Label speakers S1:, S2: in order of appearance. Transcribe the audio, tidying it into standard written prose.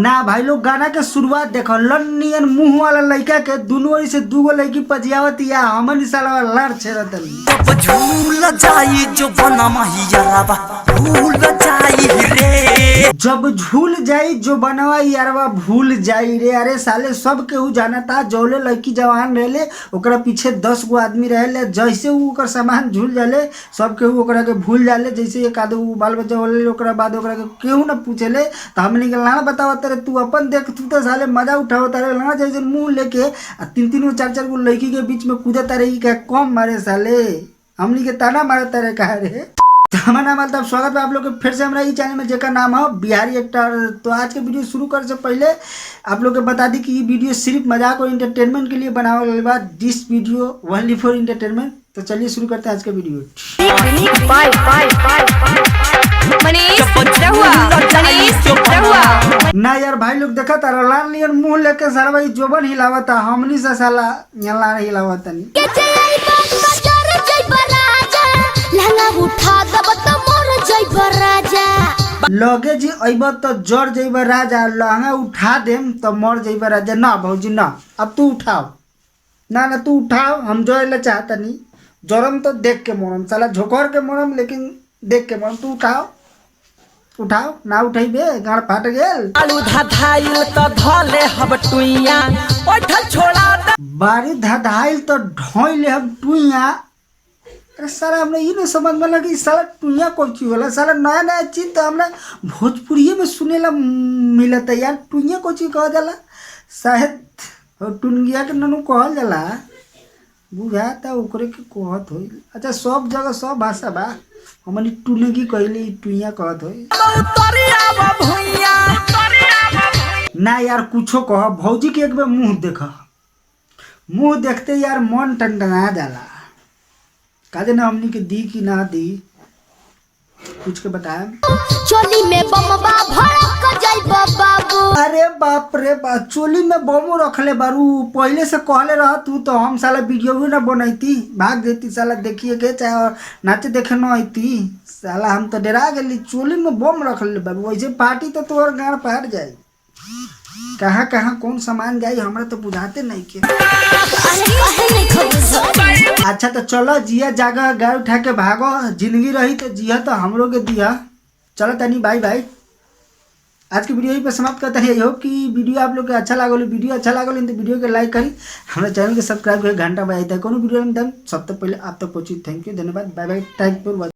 S1: ना भाई लोग गाना के शुरुआत देखो लनियन मुंह वाला लड़का के दोनों ओर से दूगो लड़की पजियावत या हमन साला लड़ छेरतन
S2: जब झूल जाई जो बना महियारबा भूल जाई रे
S1: जब झूल जाई जो बनवा यारवा भूल जाई रे। अरे साले सब केहू जानता जौले लड़की जवान रहले ओकरा पीछे 10 गो आदमी रहले जैसे उ ओकर सामान झूल जाले सब केहू ओकरा के भूल जाले। जैसे एक आदो बाल बच्चा होले ओकरा बाद ओकरा के केहू ना पूछेले तो हमनी के लाना बतावत रे तू अपन देख तू तो साले मजा उठावत रे लाना जैसे मुंह लेके 3-3 गो 4-4 गो लड़की के बीच में कूदत रे के कम मारे साले हमनी के ताना मारत रे कहा रे। हमारा नाम मतलब स्वागत है आप लोग के फिर से हमारा ये चैनल में जेका नाम है बिहारी एक्टर। तो आज के वीडियो शुरू करने से पहले आप लोग के बता दी कि ये वीडियो सिर्फ मजाक और इंटरटेनमेंट के लिए बनाया गया बाद दिस वीडियो ओनली फॉर इंटरटेनमेंट। तो चलिए शुरू करते हैं आज का वीडियो। ना यार भाई लोग देखा तारा लाल नियन मुंह लेके सारा भाई जोबन हिलावता हमनी से साला यहाँ हिलावता नहीं लगे जी अब तो जड़ जइब राजा लहंगा उठा देम तो मर जइब राजा। ना भौजी ना अब तू उठाओ ना तू उठाओ हम जो ले चाहता नहीं जोरम तो देख के मोरम साला झोकर के मोरम लेकिन देख के मोरम तू उठाओ ना उठाइबे गाड़ फाट गेल
S2: आलू धाधाइल तो धले हब टुइया ओठल छोड़ा
S1: बारी धाधाइल तो ढोई ले हम टुइया। अरे साला हमने ये नहीं समझ में लगी साला टुइया कौन चीज होला साला नया नया चीज तो हमने भोजपुरी में सुने ला मिलत है यार टुइया कौन चीज कहा जाला शायद टुनगिया के ननु कहल जाला बुझाता ओकरे के कहत होई। अच्छा सब जगह सब भाषा बा हमनी टुनगी कहले टुइया कहत होई ना यार कुछो कह भौजी के एक बार मुंह देख मुंह देखते यार मन टनटना जाला काजे ना हमनी के दी कि ना दी कुछ के बताएं
S3: चोली में बमबा भड़क जाई बाबू।
S1: अरे बाप रे बाप चोली में बमो रखले बारू पहले से कहले रह तू तो हम साला वीडियो भी ना बनैती भाग देती साला देखिए के चाहे और नाचे देखे न आती साला हम तो डरा गेली चोली में बम रखले बारू वैसे पार्टी तो तोहर गाड़ पार जाए कहाँ कहाँ कौन सामान जाई हमरा तो बुझाते नहीं के। अच्छा तो चलो जिया जागा गाय उठा के भागो जिंदगी रही तो जिया तो हमरो के दिया। चलो तनी बाय बाय आज की वीडियो यहीं पर समाप्त करते हैं। आई होप कि वीडियो आप लोग के अच्छा लागल वीडियो अच्छा लागल तो वीडियो के लाइक करी हमारे चैनल के सब्सक्राइब करी घंटा बजाई था कोनो वीडियो में सब तो पहले आप तक पहुंची। थैंक यू धन्यवाद बाय बाय। Thank you.